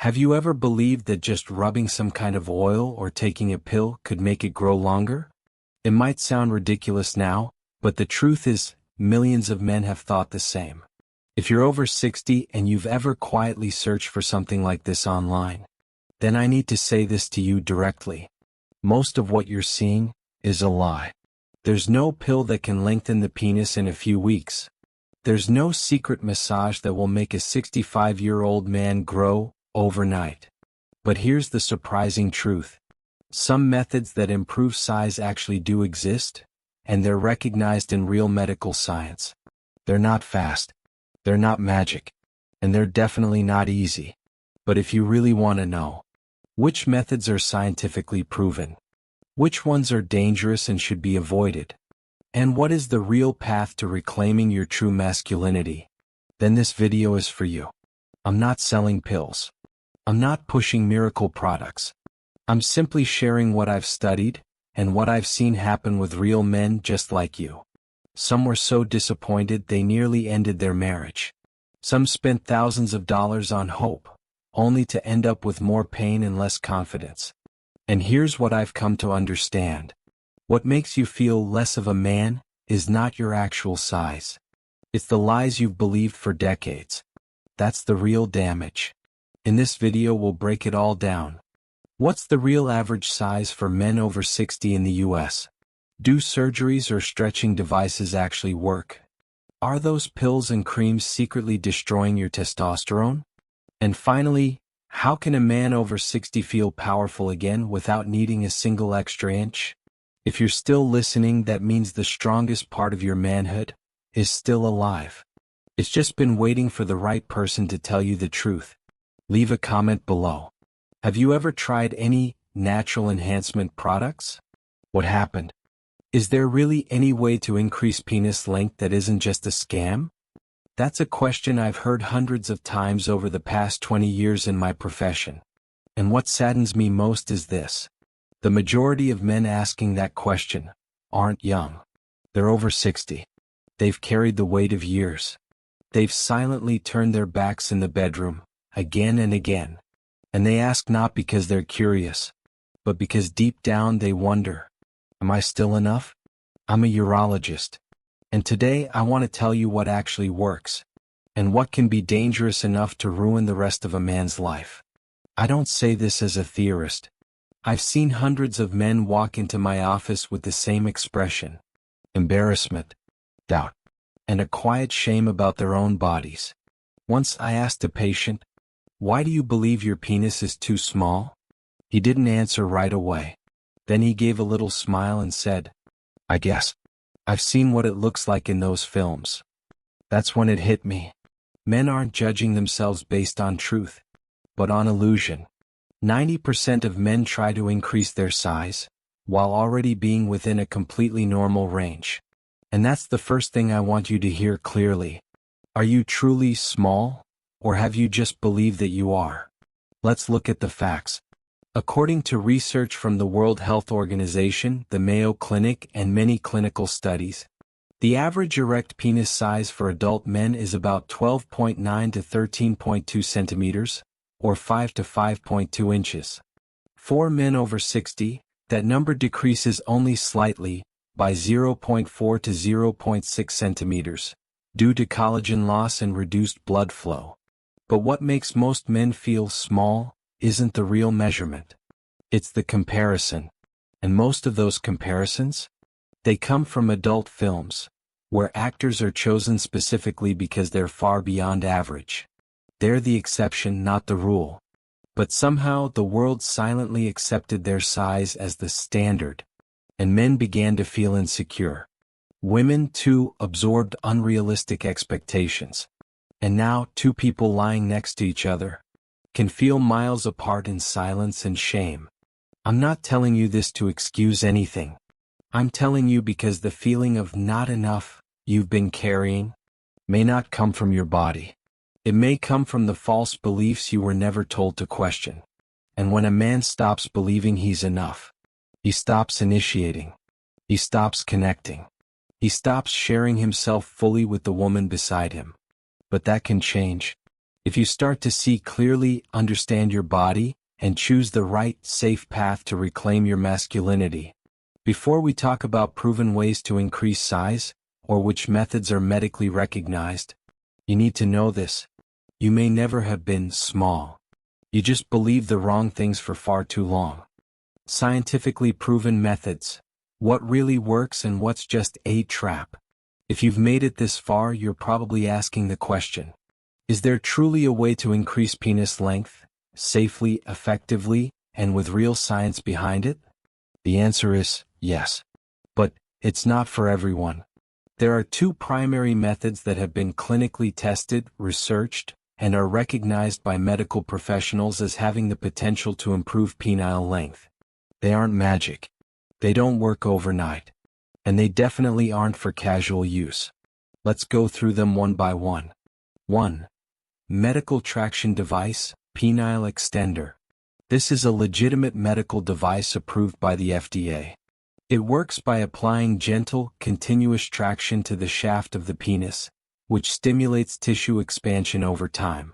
Have you ever believed that just rubbing some kind of oil or taking a pill could make it grow longer? It might sound ridiculous now, but the truth is, millions of men have thought the same. If you're over 60 and you've ever quietly searched for something like this online, then I need to say this to you directly. Most of what you're seeing is a lie. There's no pill that can lengthen the penis in a few weeks. There's no secret massage that will make a 65-year-old man grow overnight. But here's the surprising truth. Some methods that improve size actually do exist, and they're recognized in real medical science. They're not fast, they're not magic, and they're definitely not easy. But if you really want to know, which methods are scientifically proven? Which ones are dangerous and should be avoided? And what is the real path to reclaiming your true masculinity? Then this video is for you. I'm not selling pills. I'm not pushing miracle products. I'm simply sharing what I've studied and what I've seen happen with real men just like you. Some were so disappointed they nearly ended their marriage. Some spent thousands of dollars on hope, only to end up with more pain and less confidence. And here's what I've come to understand. What makes you feel less of a man is not your actual size. It's the lies you've believed for decades. That's the real damage. In this video we'll break it all down. What's the real average size for men over 60 in the US? Do surgeries or stretching devices actually work? Are those pills and creams secretly destroying your testosterone? And finally, how can a man over 60 feel powerful again without needing a single extra inch? If you're still listening, that means the strongest part of your manhood is still alive. It's just been waiting for the right person to tell you the truth. Leave a comment below. Have you ever tried any natural enhancement products? What happened? Is there really any way to increase penis length that isn't just a scam? That's a question I've heard hundreds of times over the past 20 years in my profession. And what saddens me most is this. The majority of men asking that question aren't young. They're over 60. They've carried the weight of years. They've silently turned their backs in the bedroom, again and again. And they ask not because they're curious, but because deep down they wonder, am I still enough? I'm a urologist. And today I want to tell you what actually works, and what can be dangerous enough to ruin the rest of a man's life. I don't say this as a theorist. I've seen hundreds of men walk into my office with the same expression: embarrassment, doubt, and a quiet shame about their own bodies. Once I asked a patient, "Why do you believe your penis is too small?" He didn't answer right away. Then he gave a little smile and said, "I guess I've seen what it looks like in those films." That's when it hit me. Men aren't judging themselves based on truth, but on illusion. 90% of men try to increase their size, while already being within a completely normal range. And that's the first thing I want you to hear clearly. Are you truly small, or have you just believed that you are? Let's look at the facts. According to research from the World Health Organization, the Mayo Clinic, and many clinical studies, the average erect penis size for adult men is about 12.9 to 13.2 centimeters, or 5 to 5.2 inches. For men over 60, that number decreases only slightly, by 0.4 to 0.6 centimeters, due to collagen loss and reduced blood flow. But what makes most men feel small isn't the real measurement. It's the comparison. And most of those comparisons? They come from adult films, where actors are chosen specifically because they're far beyond average. They're the exception, not the rule. But somehow the world silently accepted their size as the standard, and men began to feel insecure. Women, too, absorbed unrealistic expectations. And now, two people lying next to each other can feel miles apart in silence and shame. I'm not telling you this to excuse anything. I'm telling you because the feeling of not enough you've been carrying may not come from your body. It may come from the false beliefs you were never told to question. And when a man stops believing he's enough, he stops initiating. He stops connecting. He stops sharing himself fully with the woman beside him. But that can change. If you start to see clearly, understand your body, and choose the right, safe path to reclaim your masculinity. Before we talk about proven ways to increase size, or which methods are medically recognized, you need to know this. You may never have been small. You just believed the wrong things for far too long. Scientifically proven methods. What really works and what's just a trap. If you've made it this far, you're probably asking the question: is there truly a way to increase penis length, safely, effectively, and with real science behind it? The answer is yes. But it's not for everyone. There are two primary methods that have been clinically tested, researched, and are recognized by medical professionals as having the potential to improve penile length. They aren't magic. They don't work overnight. And they definitely aren't for casual use. Let's go through them one by one. 1. Medical traction device, penile extender. This is a legitimate medical device approved by the FDA. It works by applying gentle, continuous traction to the shaft of the penis, which stimulates tissue expansion over time.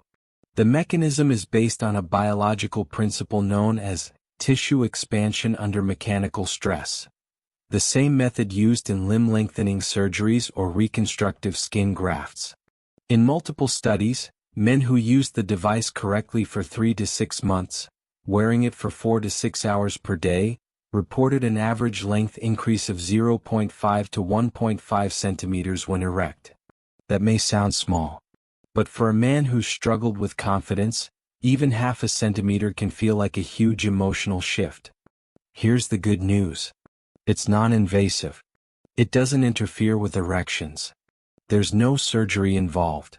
The mechanism is based on a biological principle known as tissue expansion under mechanical stress, the same method used in limb lengthening surgeries or reconstructive skin grafts. In multiple studies, men who used the device correctly for 3 to 6 months, wearing it for 4 to 6 hours per day, reported an average length increase of 0.5 to 1.5 centimeters when erect. That may sound small. But for a man who's struggled with confidence, even half a centimeter can feel like a huge emotional shift. Here's the good news. It's non-invasive. It doesn't interfere with erections. There's no surgery involved.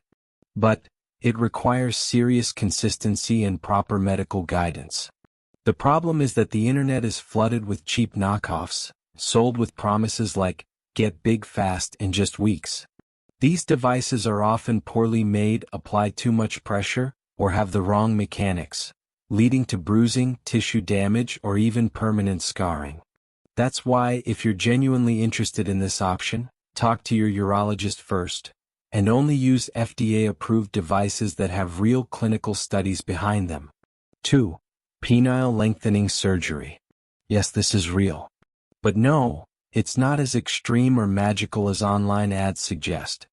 But it requires serious consistency and proper medical guidance. The problem is that the internet is flooded with cheap knockoffs, sold with promises like, get big fast in just weeks. These devices are often poorly made, apply too much pressure, or have the wrong mechanics, leading to bruising, tissue damage, or even permanent scarring. That's why, if you're genuinely interested in this option, talk to your urologist first, and only use FDA-approved devices that have real clinical studies behind them. 2. Penile lengthening surgery. Yes, this is real. But no, it's not as extreme or magical as online ads suggest.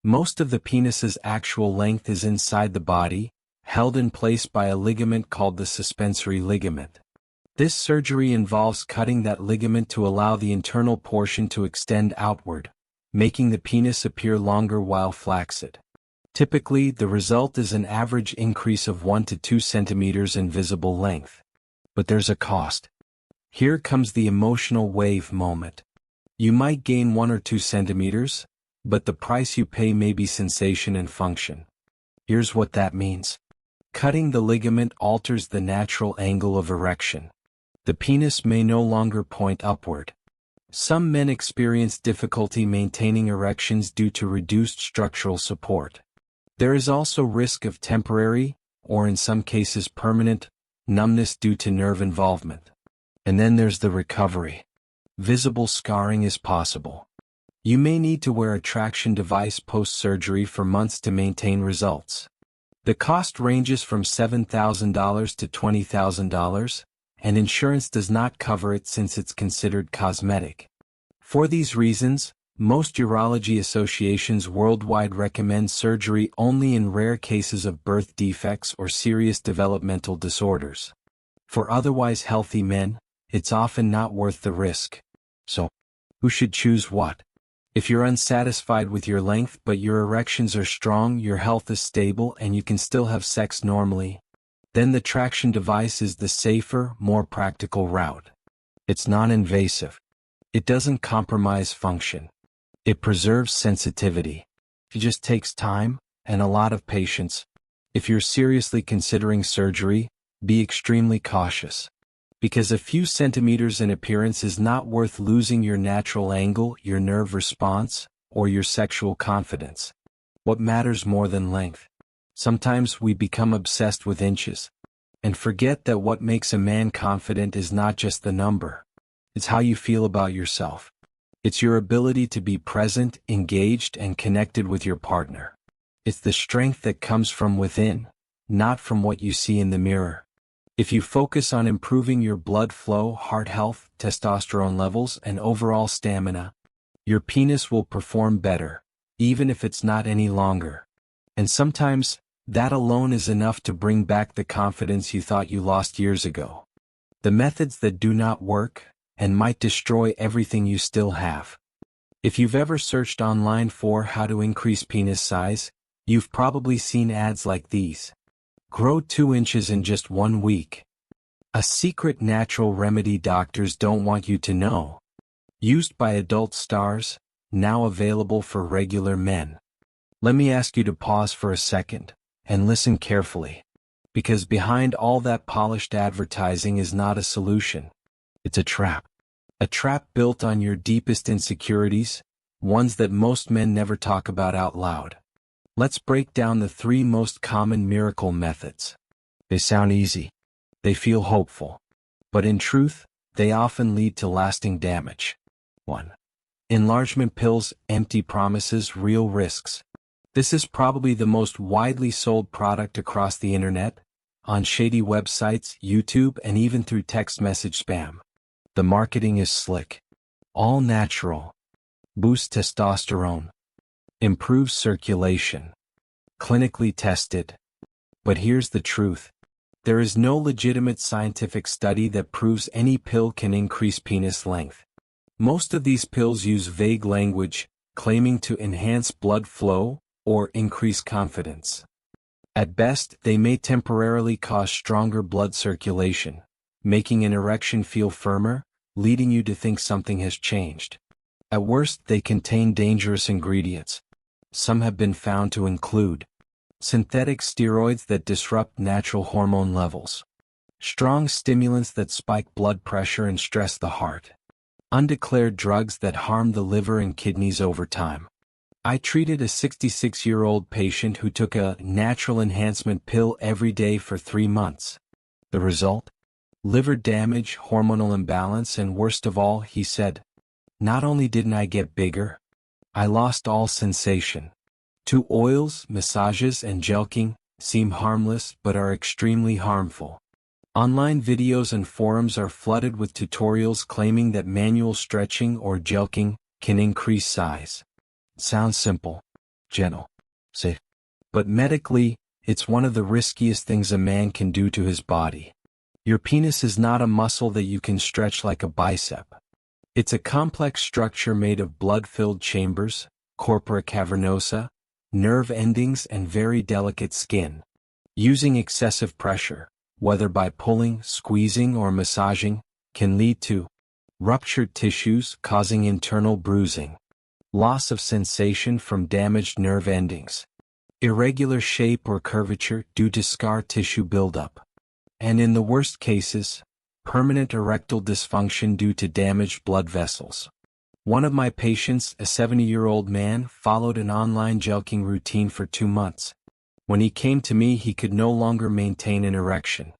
Most of the penis's actual length is inside the body, held in place by a ligament called the suspensory ligament. This surgery involves cutting that ligament to allow the internal portion to extend outward, making the penis appear longer while flaccid. Typically, the result is an average increase of 1 to 2 centimeters in visible length. But there's a cost. Here comes the emotional wave moment. You might gain 1 or 2 centimeters, but the price you pay may be sensation and function. Here's what that means. Cutting the ligament alters the natural angle of erection. The penis may no longer point upward. Some men experience difficulty maintaining erections due to reduced structural support. There is also risk of temporary, or in some cases permanent, numbness due to nerve involvement. And then there's the recovery. Visible scarring is possible. You may need to wear a traction device post-surgery for months to maintain results. The cost ranges from $7,000 to $20,000, and insurance does not cover it since it's considered cosmetic. For these reasons, most urology associations worldwide recommend surgery only in rare cases of birth defects or serious developmental disorders. For otherwise healthy men, it's often not worth the risk. So, who should choose what? If you're unsatisfied with your length but your erections are strong, your health is stable, and you can still have sex normally, then the traction device is the safer, more practical route. It's non-invasive. It doesn't compromise function. It preserves sensitivity. It just takes time and a lot of patience. If you're seriously considering surgery, be extremely cautious. Because a few centimeters in appearance is not worth losing your natural angle, your nerve response, or your sexual confidence. What matters more than length? Sometimes we become obsessed with inches and forget that what makes a man confident is not just the number. It's how you feel about yourself. It's your ability to be present, engaged, and connected with your partner. It's the strength that comes from within, not from what you see in the mirror. If you focus on improving your blood flow, heart health, testosterone levels, and overall stamina, your penis will perform better, even if it's not any longer. And sometimes, that alone is enough to bring back the confidence you thought you lost years ago. The methods that do not work, and might destroy everything you still have. If you've ever searched online for how to increase penis size, you've probably seen ads like these. Grow 2 inches in just 1 week. A secret natural remedy doctors don't want you to know. Used by adult stars, now available for regular men. Let me ask you to pause for a second, and listen carefully. Because behind all that polished advertising is not a solution. It's a trap. A trap built on your deepest insecurities, ones that most men never talk about out loud. Let's break down the 3 most common miracle methods. They sound easy. They feel hopeful. But in truth, they often lead to lasting damage. 1. Enlargement pills, empty promises, real risks. This is probably the most widely sold product across the internet, on shady websites, YouTube, and even through text message spam. The marketing is slick. All natural. Boosts testosterone. Improves circulation. Clinically tested. But here's the truth. There is no legitimate scientific study that proves any pill can increase penis length. Most of these pills use vague language, claiming to enhance blood flow or increase confidence. At best, they may temporarily cause stronger blood circulation, making an erection feel firmer, leading you to think something has changed. At worst, they contain dangerous ingredients. Some have been found to include synthetic steroids that disrupt natural hormone levels, strong stimulants that spike blood pressure and stress the heart, undeclared drugs that harm the liver and kidneys over time. I treated a 66-year-old patient who took a natural enhancement pill every day for 3 months. The result? Liver damage, hormonal imbalance, and worst of all, he said, not only didn't I get bigger, I lost all sensation. 2 oils, massages, and Jelqing seem harmless but are extremely harmful. Online videos and forums are flooded with tutorials claiming that manual stretching or Jelqing can increase size. Sounds simple, gentle, safe. But medically, it's one of the riskiest things a man can do to his body. Your penis is not a muscle that you can stretch like a bicep. It's a complex structure made of blood-filled chambers, corpora cavernosa, nerve endings, and very delicate skin. Using excessive pressure, whether by pulling, squeezing, or massaging, can lead to ruptured tissues causing internal bruising, loss of sensation from damaged nerve endings, irregular shape or curvature due to scar tissue buildup, and in the worst cases, permanent erectile dysfunction due to damaged blood vessels. One of my patients, a 70-year-old man, followed an online Jelqing routine for 2 months. When he came to me, he could no longer maintain an erection.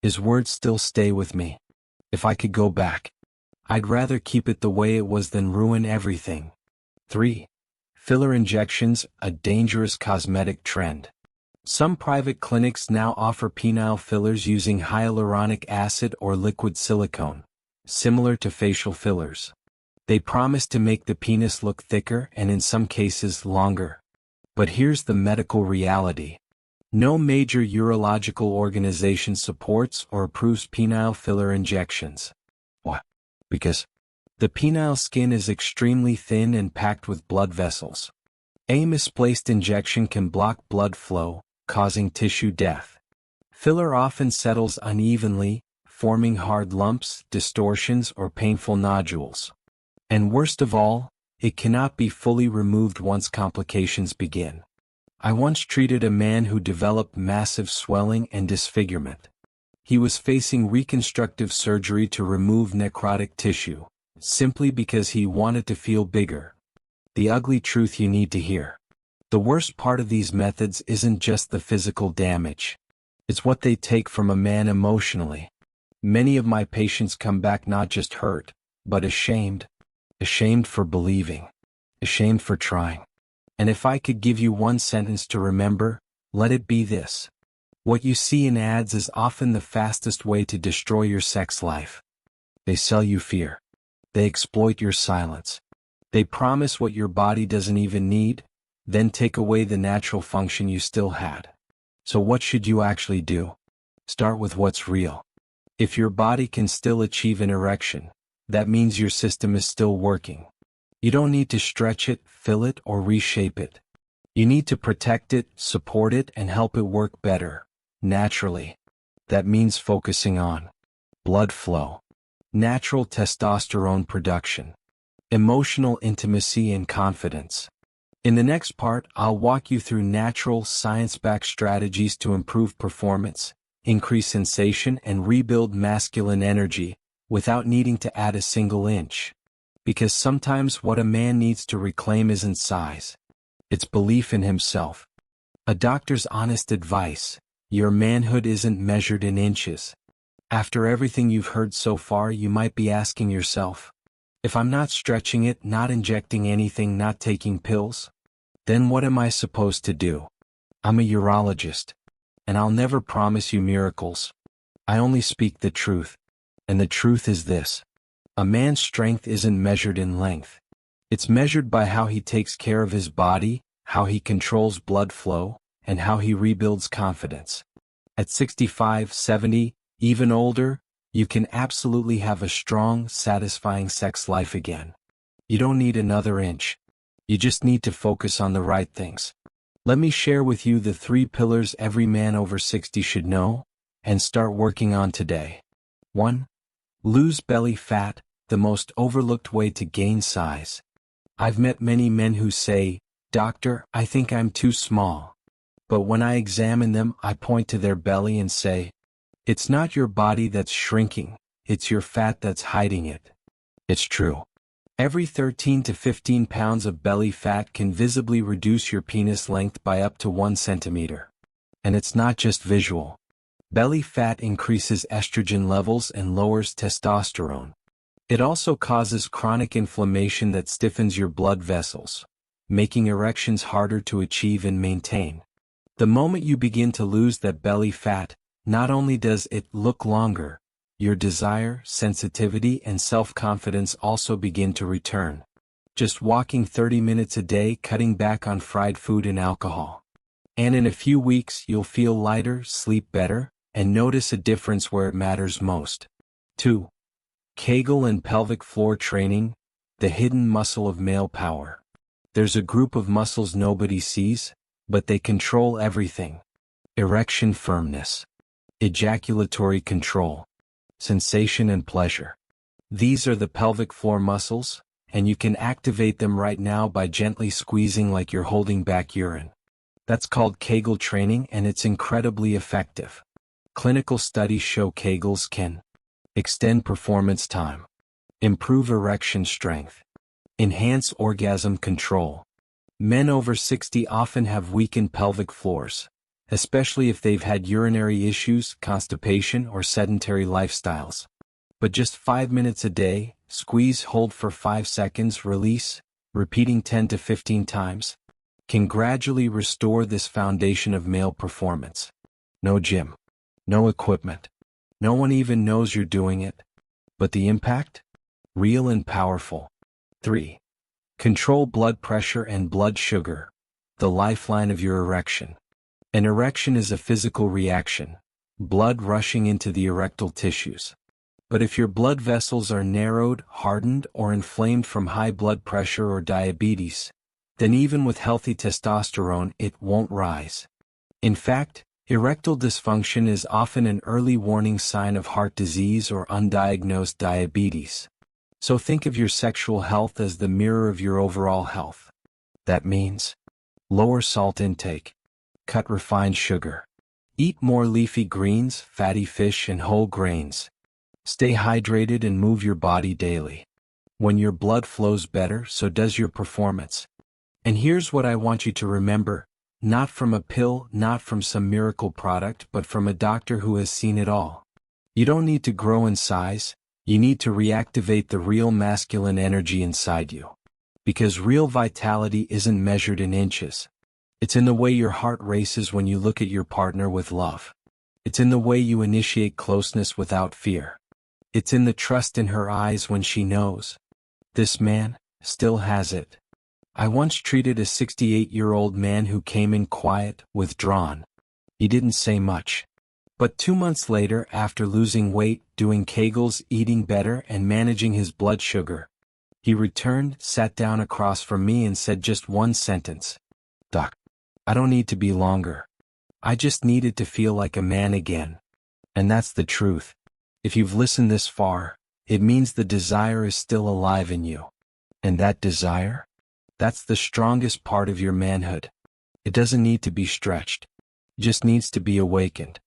His words still stay with me. If I could go back, I'd rather keep it the way it was than ruin everything. 3. Filler injections, a dangerous cosmetic trend. Some private clinics now offer penile fillers using hyaluronic acid or liquid silicone, similar to facial fillers. They promise to make the penis look thicker and in some cases longer. But here's the medical reality. No major urological organization supports or approves penile filler injections. Why? Because the penile skin is extremely thin and packed with blood vessels. A misplaced injection can block blood flow, causing tissue death. Filler often settles unevenly, forming hard lumps, distortions, or painful nodules. And worst of all, it cannot be fully removed once complications begin. I once treated a man who developed massive swelling and disfigurement. He was facing reconstructive surgery to remove necrotic tissue, simply because he wanted to feel bigger. The ugly truth you need to hear. The worst part of these methods isn't just the physical damage. It's what they take from a man emotionally. Many of my patients come back not just hurt, but ashamed. Ashamed for believing. Ashamed for trying. And if I could give you one sentence to remember, let it be this. What you see in ads is often the fastest way to destroy your sex life. They sell you fear. They exploit your silence. They promise what your body doesn't even need, then take away the natural function you still had. So what should you actually do? Start with what's real. If your body can still achieve an erection, that means your system is still working. You don't need to stretch it, fill it, or reshape it. You need to protect it, support it, and help it work better, naturally. That means focusing on blood flow, natural testosterone production, emotional intimacy and confidence. In the next part, I'll walk you through natural, science-backed strategies to improve performance, increase sensation, and rebuild masculine energy without needing to add a single inch. Because sometimes what a man needs to reclaim isn't size. It's belief in himself. A doctor's honest advice: your manhood isn't measured in inches. After everything you've heard so far, you might be asking yourself, if I'm not stretching it, not injecting anything, not taking pills, then what am I supposed to do? I'm a urologist, and I'll never promise you miracles. I only speak the truth, and the truth is this. A man's strength isn't measured in length. It's measured by how he takes care of his body, how he controls blood flow, and how he rebuilds confidence. At 65, 70, even older, you can absolutely have a strong, satisfying sex life again. You don't need another inch. You just need to focus on the right things. Let me share with you the 3 pillars every man over 60 should know and start working on today. 1. Lose belly fat, the most overlooked way to gain size. I've met many men who say, "Doctor, I think I'm too small." But when I examine them, I point to their belly and say, it's not your body that's shrinking, it's your fat that's hiding it. It's true. Every 13 to 15 pounds of belly fat can visibly reduce your penis length by up to 1 centimeter. And it's not just visual. Belly fat increases estrogen levels and lowers testosterone. It also causes chronic inflammation that stiffens your blood vessels, making erections harder to achieve and maintain. The moment you begin to lose that belly fat, not only does it look longer, your desire, sensitivity, and self-confidence also begin to return. Just walking 30 minutes a day, cutting back on fried food and alcohol. And in a few weeks, you'll feel lighter, sleep better, and notice a difference where it matters most. 2. Kegel and pelvic floor training, the hidden muscle of male power. There's a group of muscles nobody sees, but they control everything. Erection firmness, ejaculatory control, sensation and pleasure. These are the pelvic floor muscles, and you can activate them right now by gently squeezing like you're holding back urine. That's called Kegel training, and it's incredibly effective. Clinical studies show Kegels can extend performance time, improve erection strength, enhance orgasm control. Men over 60 often have weakened pelvic floors, especially if they've had urinary issues, constipation, or sedentary lifestyles. But just 5 minutes a day, squeeze, hold for 5 seconds, release, repeating 10 to 15 times, can gradually restore this foundation of male performance. No gym, no equipment. No one even knows you're doing it. But the impact? Real and powerful. 3. Control blood pressure and blood sugar, the lifeline of your erection. An erection is a physical reaction, blood rushing into the erectile tissues. But if your blood vessels are narrowed, hardened, or inflamed from high blood pressure or diabetes, then even with healthy testosterone, it won't rise. In fact, erectile dysfunction is often an early warning sign of heart disease or undiagnosed diabetes. So think of your sexual health as the mirror of your overall health. That means lower salt intake, cut refined sugar, eat more leafy greens, fatty fish, and whole grains. Stay hydrated and move your body daily. When your blood flows better, so does your performance. And here's what I want you to remember. Not from a pill, not from some miracle product, but from a doctor who has seen it all. You don't need to grow in size, you need to reactivate the real masculine energy inside you. Because real vitality isn't measured in inches. It's in the way your heart races when you look at your partner with love. It's in the way you initiate closeness without fear. It's in the trust in her eyes when she knows. This man still has it. I once treated a 68-year-old man who came in quiet, withdrawn. He didn't say much. But 2 months later, after losing weight, doing Kegels, eating better, and managing his blood sugar, he returned, sat down across from me and said just one sentence. "Doc, I don't need to be longer. I just needed to feel like a man again." And that's the truth. If you've listened this far, it means the desire is still alive in you. And that desire? That's the strongest part of your manhood. It doesn't need to be stretched. It just needs to be awakened.